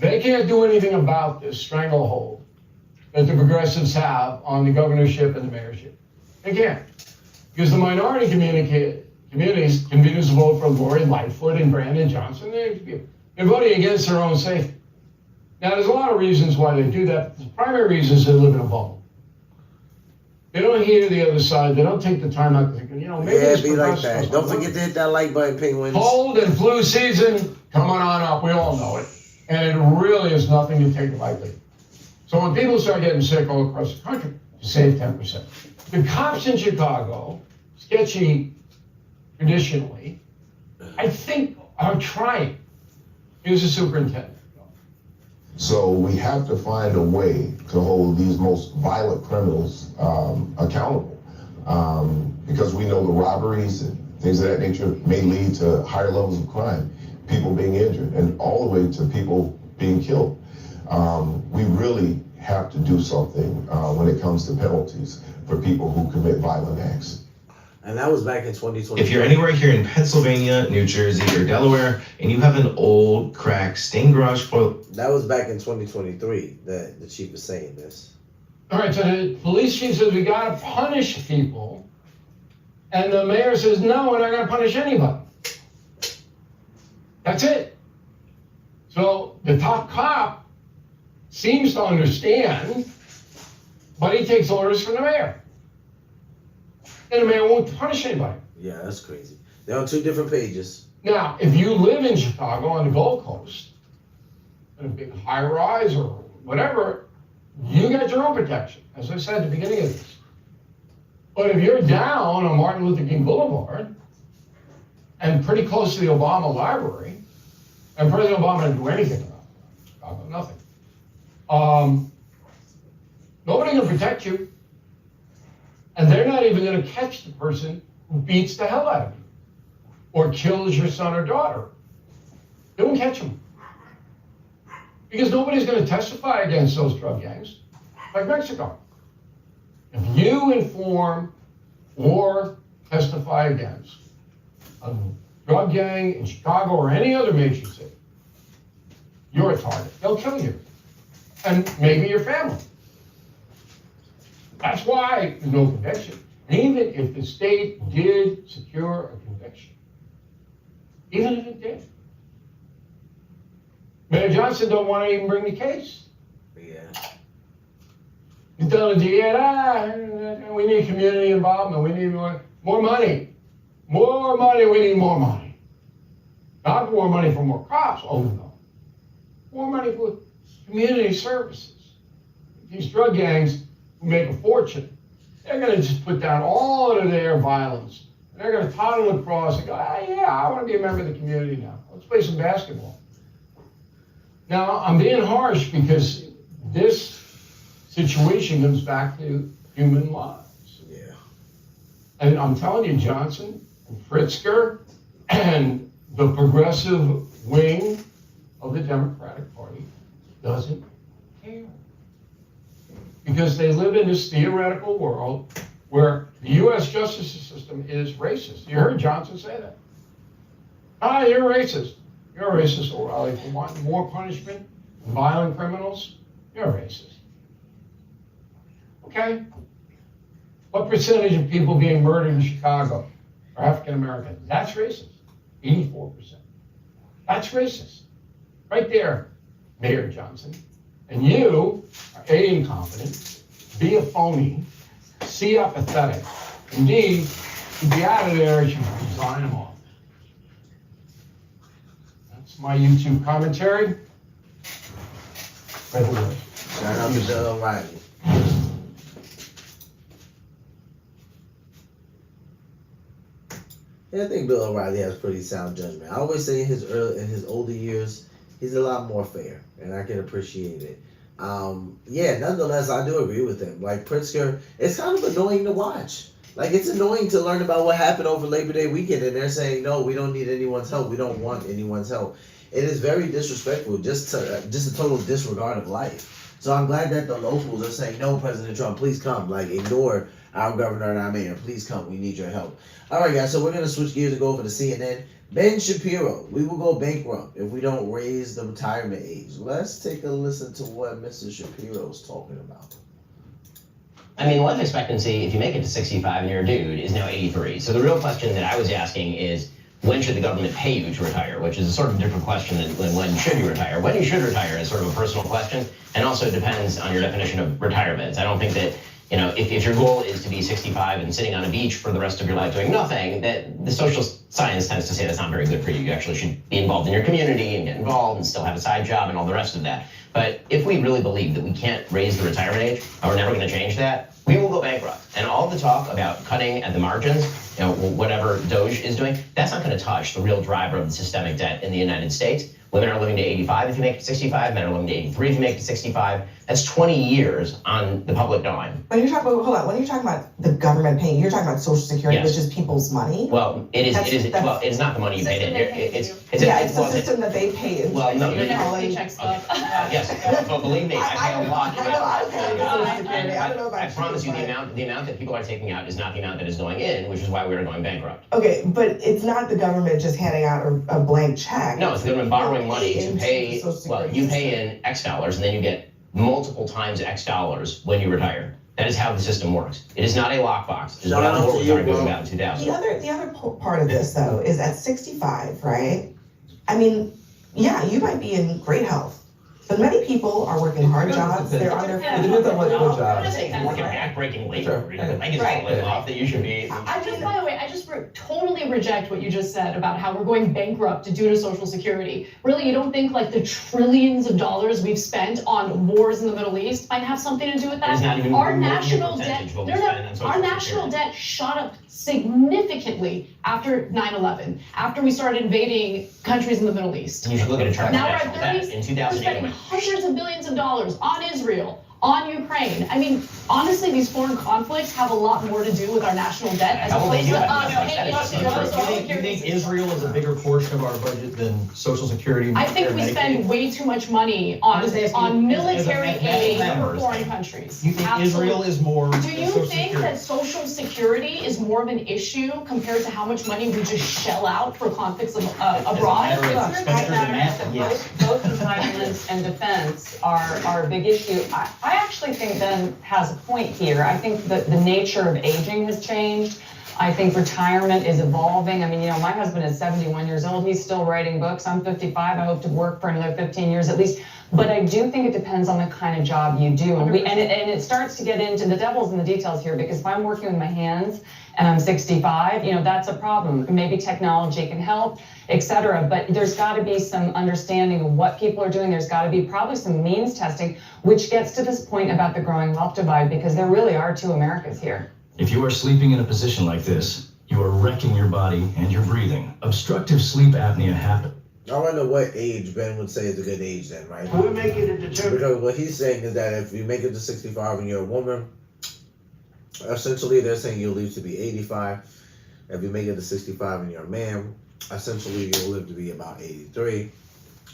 they can't do anything about this stranglehold that the progressives have on the governorship and the mayorship. They can't. Because the minority communities vote for Lori Lightfoot and Brandon Johnson. They're voting against their own safety. Now, there's a lot of reasons why they do that. The primary reason is they live in a bubble. They don't hear the other side. They don't take the time out to think, maybe it's be like that. Don't forget to hit that like button, penguins. Cold and flu season coming on up. We all know it. And it really is nothing to take lightly. So when people start getting sick all across the country, you save 10%. The cops in Chicago, sketchy traditionally, I think are trying. Here's the superintendent. So we have to find a way to hold these most violent criminals accountable, because we know the robberies and things of that nature may lead to higher levels of crime, people being injured, and all the way to people being killed. We really have to do something when it comes to penalties for people who commit violent acts. And that was back in 2020. If you're anywhere here in Pennsylvania, New Jersey, or Delaware, and you have an old, cracked, stained garage door. That was back in 2023 that the chief was saying this. All right, so the police chief says we got to punish people. And the mayor says, no, we're not going to punish anybody. That's it. So the top cop seems to understand, but he takes orders from the mayor. And the mayor won't punish anybody. Yeah, that's crazy. They're on 2 different pages. Now, if you live in Chicago on the Gold Coast, in a big high rise or whatever, you got your own protection, as I said at the beginning of this. But if you're down on Martin Luther King Boulevard and pretty close to the Obama Library, and President Obama didn't do anything about it, Chicago, nothing. Nobody can protect you. And they're not even going to catch the person who beats the hell out of you or kills your son or daughter. They won't catch them. Because nobody's going to testify against those drug gangs, like Mexico. If you inform or testify against a drug gang in Chicago or any other major city, you're a target. They'll kill you. And maybe your family. That's why there's no conviction. And even if the state did secure a conviction, even if it did, Mayor Johnson don't want to even bring the case. Yeah. He's telling the DA, we need community involvement, we need more money. More money, we need more money. Not more money for more cops, oh no. More money for community services. These drug gangs who make a fortune, they're gonna just put down all of their violence. And they're gonna toddle across and go, yeah, I wanna be a member of the community now. Let's play some basketball. Now, I'm being harsh because this situation comes back to human lives. Yeah. And I'm telling you, Johnson and Pritzker and the progressive wing of the Democratic Party doesn't care. Because they live in this theoretical world where the U.S. justice system is racist. You heard Johnson say that. You're racist. You're a racist, O'Reilly, for wanting more punishment for violent criminals. You're a racist. Okay. What percentage of people being murdered in Chicago are African American? That's racist. 84%. That's racist. Right there, Mayor Johnson. And you are A, incompetent, B, a phony, C, apathetic, and D, to be out of there, you should resign them all. That's my YouTube commentary. By the way. Shout out to Bill O'Reilly. Yeah, I think Bill O'Reilly has pretty sound judgment. I always say in his older years, he's a lot more fair, and I can appreciate it. Yeah, nonetheless, I do agree with him. Like Pritzker, it's kind of annoying to watch. Like, it's annoying to learn about what happened over Labor Day weekend, and they're saying, no, we don't need anyone's help. We don't want anyone's help. It is very disrespectful, just a total disregard of life. So I'm glad that the locals are saying, no, President Trump, please come. Like, ignore our governor and our mayor. Please come. We need your help. All right, guys, so we're going to switch gears and go over to CNN. Ben Shapiro, we will go bankrupt if we don't raise the retirement age. Let's take a listen to what Mr. Shapiro's talking about. I mean, life expectancy, if you make it to 65 and you're a dude, is now 83. So the real question that I was asking is, when should the government pay you to retire? Which is a sort of different question than when should you retire. When you should retire is sort of a personal question, and also depends on your definition of retirement. I don't think that, you know, if your goal is to be 65 and sitting on a beach for the rest of your life doing nothing, that the social science tends to say that's not very good for you. You actually should be involved in your community and get involved and still have a side job and all the rest of that. But if we really believe that we can't raise the retirement age, and we're never going to change that, we will go bankrupt. And all the talk about cutting at the margins, you know, whatever Doge is doing, that's not going to touch the real driver of the systemic debt in the United States. Women are living to 85 if you make it 65. Men are living to 83 if you make it 65. That's 20 years on the public dime. When you're talking about, hold on, when you're talking about the government paying, you're talking about Social Security, Yes. which is people's money. Well, it is not the money you paid in. It's the system that they pay into. Well, no, You're calling- yes, but believe me, I pay a lot. I promise you, but- the amount that people are taking out is not the amount that is going in, which is why we are going bankrupt. Okay, but it's not the government just handing out a blank check. No, it's the government borrowing money to Into pay. the Social Well, Security you pay in X dollars, and then you get multiple times X dollars when you retire. That is how the system works. It is not a lockbox. It's what Al Gore was arguing about in 2000. The other part of this, though, is at 65, right? I mean, yeah, you might be in great health, but many people are working hard jobs. They're on their feet. I'm not saying you're working backbreaking labor. Your leg is falling off that you should be. By the way, I just totally reject what you just said about how we're going bankrupt due to Social Security. Really, you don't think like the trillions of dollars we've spent on wars in the Middle East might have something to do with that? It's not even Our more than a national percentage debt, of what we spend on Social our national debt shot up significantly after 9/11, after we started invading countries in the Middle East. You should look at a chart of Now we're national at 30. debt. In We're 2008, spending hundreds of billions of dollars on Israel, on Ukraine. I mean, honestly, these foreign conflicts have a lot more to do with our national debt as opposed to us paying into Social You Security think Israel is a bigger portion of our budget than Social Security? I think we Medicare, spend Medicaid? way too much money on I'm just asking military as a aid mathematical for matter. foreign countries. You think Absolutely. Israel is more Do than you Social think Security? that Social Security is more of an issue compared to how much money we just shell out for conflicts abroad? Both entitlements and defense are a big issue. I actually think Ben has a point here. I think that the nature of aging has changed. I think retirement is evolving. I mean, you know, my husband is 71 years old. He's still writing books. I'm 55. I hope to work for another 15 years at least. But I do think it depends on the kind of job you do. And it starts to get into the devil's in the details here, because if I'm working with my hands and I'm 65, you know, that's a problem. Maybe technology can help, etc. But there's got to be some understanding of what people are doing. There's got to be probably some means testing, which gets to this point about the growing wealth divide, because there really are two Americas here. If you are sleeping in a position like this, you are wrecking your body and your breathing. Obstructive sleep apnea happens. I wonder what age Ben would say is a good age then, right? We're making it determined. Because what he's saying is that if you make it to 65 and you're a woman, essentially they're saying you'll live to be 85. If you make it to 65 and you're a man, essentially you'll live to be about 83.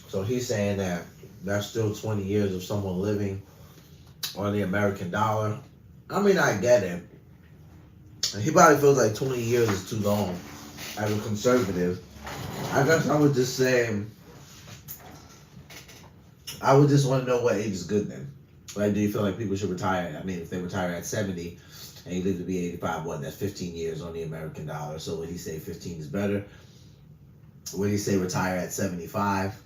So he's saying that that's still 20 years of someone living on the American dollar. I mean, I get it. He probably feels like 20 years is too long as a conservative. I guess I would just say, I would just want to know what age is good then. Like, do you feel like people should retire? I mean, if they retire at 70 and you live to be 85, what, that's 15 years on the American dollar. So would he say 15 is better? Would he say retire at 75?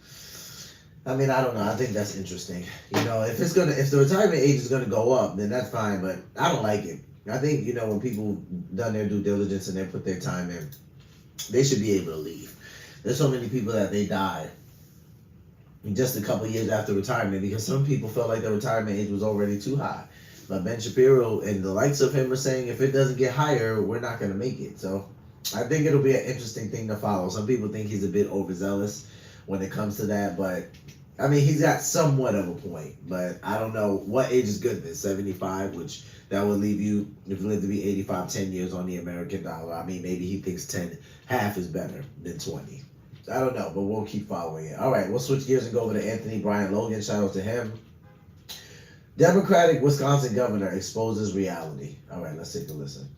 I mean, I don't know. I think that's interesting. You know, if the retirement age is gonna go up, then that's fine, but I don't like it. I think, you know, when people done their due diligence and they put their time in, they should be able to leave. There's so many people that they die just a couple years after retirement because some people felt like their retirement age was already too high. But Ben Shapiro and the likes of him are saying if it doesn't get higher, we're not going to make it. So I think it'll be an interesting thing to follow. Some people think he's a bit overzealous when it comes to that, but I mean, he's got somewhat of a point, but I don't know what age is good then, 75, which that would leave you, if you live to be 85, 10 years on the American dollar. I mean, maybe he thinks half is better than 20. I don't know, but we'll keep following it. All right, we'll switch gears and go over to Anthony Brian Logan. Shout out to him. Democratic Wisconsin governor exposes reality. All right, let's take a listen.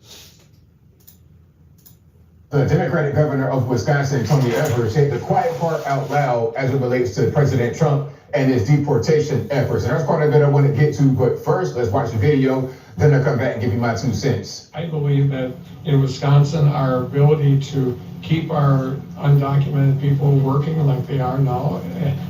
The Democratic governor of Wisconsin, Tony Evers, said the quiet part out loud as it relates to President Trump and his deportation efforts. And that's part of it I want to get to, but first, let's watch the video, then I'll come back and give you my 2 cents. I believe that in Wisconsin, our ability to keep our undocumented people working like they are now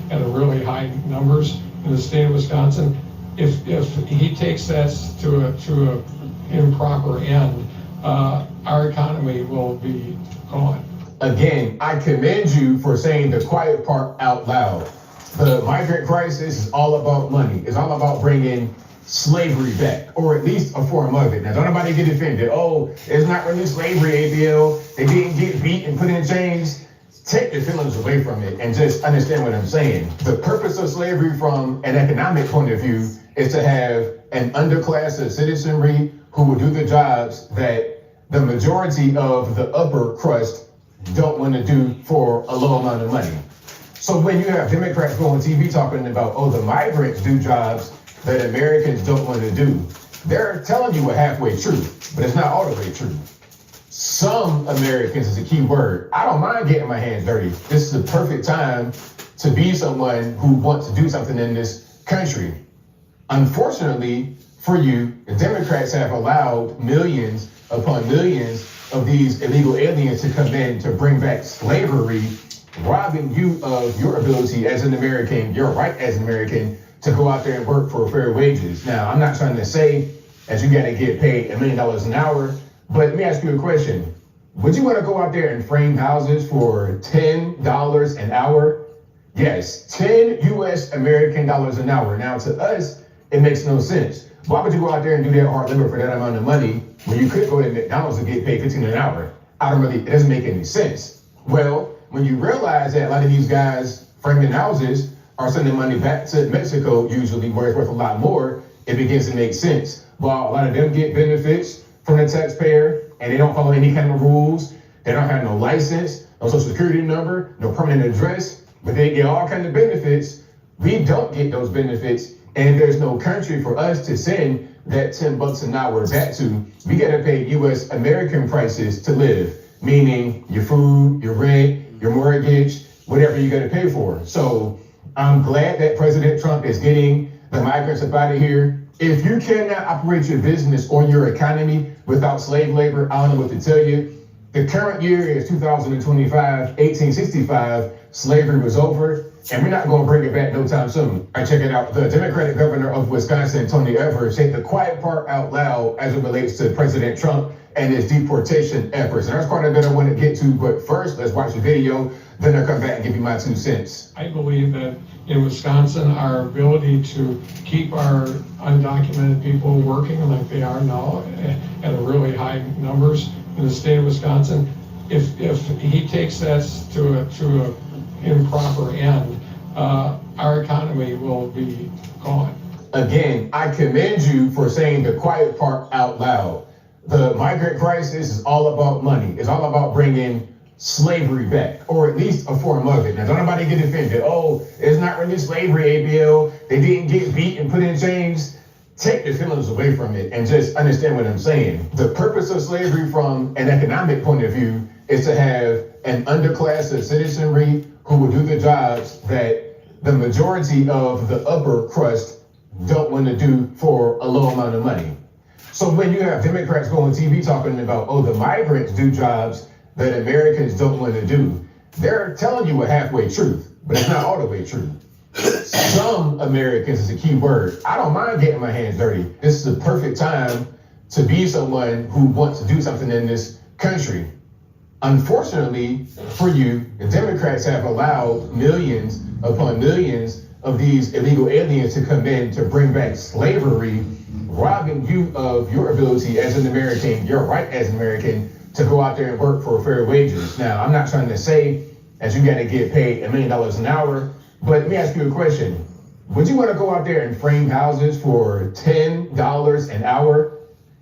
at a really high numbers in the state of Wisconsin, if he takes that to a improper end, our economy will be gone. Again, I commend you for saying the quiet part out loud. The migrant crisis is all about money. It's all about bringing slavery back, or at least a form of it. Now, don't nobody get offended. Oh, it's not really slavery, ABL. They didn't get beat and put in chains. Take your feelings away from it and just understand what I'm saying. The purpose of slavery from an economic point of view is to have an underclass of citizenry who will do the jobs that the majority of the upper crust don't want to do for a low amount of money. So when you have Democrats go on TV talking about, oh, the migrants do jobs that Americans don't want to do, they're telling you a halfway truth, but it's not all the way true. Some Americans is a key word. I don't mind getting my hands dirty. This is the perfect time to be someone who wants to do something in this country. Unfortunately for you, the Democrats have allowed millions upon millions of these illegal aliens to come in to bring back slavery, robbing you of your ability as an American, your right as an American, to go out there and work for fair wages. Now, I'm not trying to say that you gotta get paid $1 million an hour, but let me ask you a question. Would you wanna go out there and frame houses for $10 an hour? Yes, 10 US American dollars an hour. Now, to us, it makes no sense. Why would you go out there and do that hard labor for that amount of money when you could go to McDonald's and get paid $15 an hour? It doesn't make any sense. Well, when you realize that a lot of these guys framing houses are sending money back to Mexico, usually where it's worth a lot more, it begins to make sense. While a lot of them get benefits from the taxpayer and they don't follow any kind of rules, they don't have no license, no social security number, no permanent address, but they get all kinds of benefits. We don't get those benefits, and there's no country for us to send that $10 an hour back to. We gotta pay US American prices to live, meaning your food, your rent, your mortgage, whatever you gotta pay for. So I'm glad that President Trump is getting the migrants up out of here. If you cannot operate your business or your economy without slave labor, I don't know what to tell you. The current year is 2025, 1865, slavery was over, and we're not gonna bring it back no time soon. All right, check it out. The Democratic governor of Wisconsin, Tony Evers, said the quiet part out loud as it relates to President Trump and his deportation efforts. And there's quite a bit I want to get to, but first, let's watch the video, then I'll come back and give you my 2 cents. I believe that in Wisconsin, our ability to keep our undocumented people working like they are now at a really high numbers in the state of Wisconsin, if he takes this to a improper end, our economy will be gone. Again, I commend you for saying the quiet part out loud. The migrant crisis is all about money. It's all about bringing slavery back, or at least a form of it. Now, don't nobody get offended. Oh, it's not really slavery, ABL. They didn't get beat and put in chains. Take the feelings away from it and just understand what I'm saying. The purpose of slavery from an economic point of view is to have an underclass of citizenry who will do the jobs that the majority of the upper crust don't want to do for a low amount of money. So when you have Democrats go on TV talking about, oh, the migrants do jobs that Americans don't want to do, they're telling you a halfway truth, but it's not all the way true. Some Americans is a key word. I don't mind getting my hands dirty. This is the perfect time to be someone who wants to do something in this country. Unfortunately for you, the Democrats have allowed millions upon millions of these illegal aliens to come in to bring back slavery, robbing you of your ability as an American, your right as an American, to go out there and work for fair wages. Now, I'm not trying to say that you got to get paid $1 million an hour, but let me ask you a question. Would you want to go out there and frame houses for $10 an hour?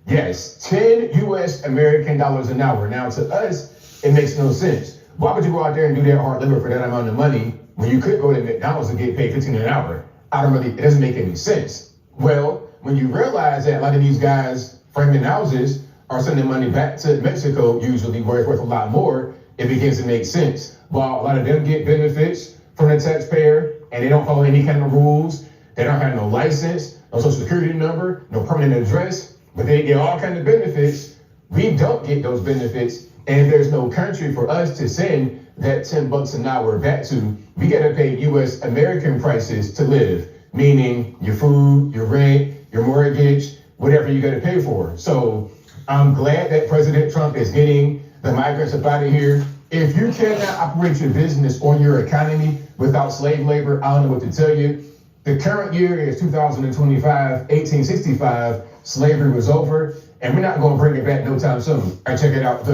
Yes, 10 US American dollars an hour. Now, to us, it makes no sense. Why would you go out there and do that hard labor for that amount of money when you could go to McDonald's and get paid $15 an hour? It doesn't make any sense. Well, when you realize that a lot of these guys framing houses are sending money back to Mexico, usually where it's worth a lot more, it begins to make sense. While a lot of them get benefits from the taxpayer and they don't follow any kind of rules, they don't have no license, no social security number, no permanent address, but they get all kinds of benefits. We don't get those benefits, and there's no country for us to send that $10 an hour back to. We gotta pay US American prices to live, meaning your food, your rent, your mortgage, whatever you gotta pay for. So I'm glad that President Trump is getting the migrants up out of here. If you cannot operate your business or your economy without slave labor, I don't know what to tell you. The current year is 2025, 1865, slavery was over, and we're not gonna bring it back no time soon. All right, check it out.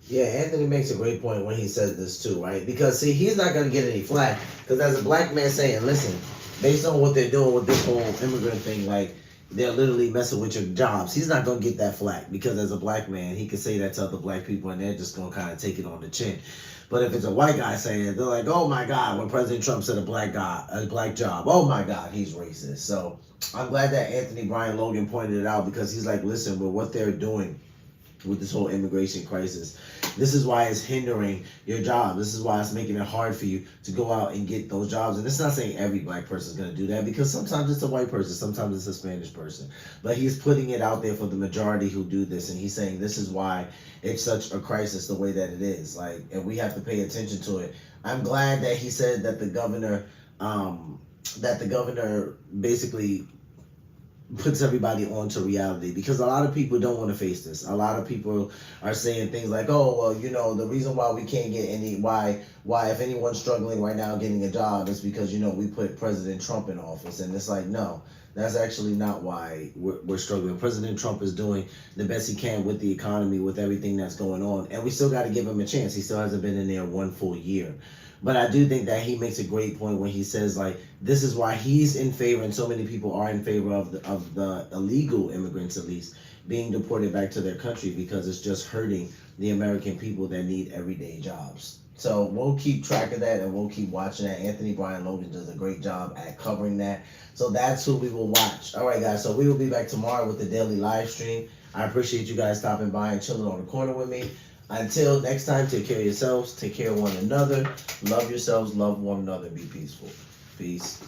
Yeah, Anthony makes a great point when he says this too, right? Because see, he's not gonna get any flack, because as a black man saying, listen, based on what they're doing with this whole immigrant thing, like, they're literally messing with your jobs. He's not going to get that flack because as a black man, he can say that to other black people and they're just going to kind of take it on the chin. But if it's a white guy saying it, they're like, oh my God, when President Trump said a black job, oh my God, he's racist. So I'm glad that Anthony Brian Logan pointed it out, because he's like, listen, with what they're doing with this whole immigration crisis, this is why it's hindering your job. This is why it's making it hard for you to go out and get those jobs. And it's not saying every black person is going to do that, because sometimes it's a white person, sometimes it's a Spanish person. But he's putting it out there for the majority who do this. And he's saying this is why it's such a crisis the way that it is. Like, and we have to pay attention to it. I'm glad that he said that the governor basically puts everybody onto reality, because a lot of people don't want to face this. A lot of people are saying things like, oh, well, you know, the reason why we can't get why if anyone's struggling right now getting a job is because, you know, we put President Trump in office. And it's like, no, that's actually not why we're struggling. President Trump is doing the best he can with the economy, with everything that's going on. And we still got to give him a chance. He still hasn't been in there one full year. But I do think that he makes a great point when he says, like, this is why he's in favor, and so many people are in favor of the illegal immigrants, at least, being deported back to their country, because it's just hurting the American people that need everyday jobs. So we'll keep track of that, and we'll keep watching that. Anthony Brian Logan does a great job at covering that. So that's who we will watch. All right, guys. So we will be back tomorrow with the daily live stream. I appreciate you guys stopping by and chilling on the corner with me. Until next time, take care of yourselves, take care of one another, love yourselves, love one another, and be peaceful. Peace.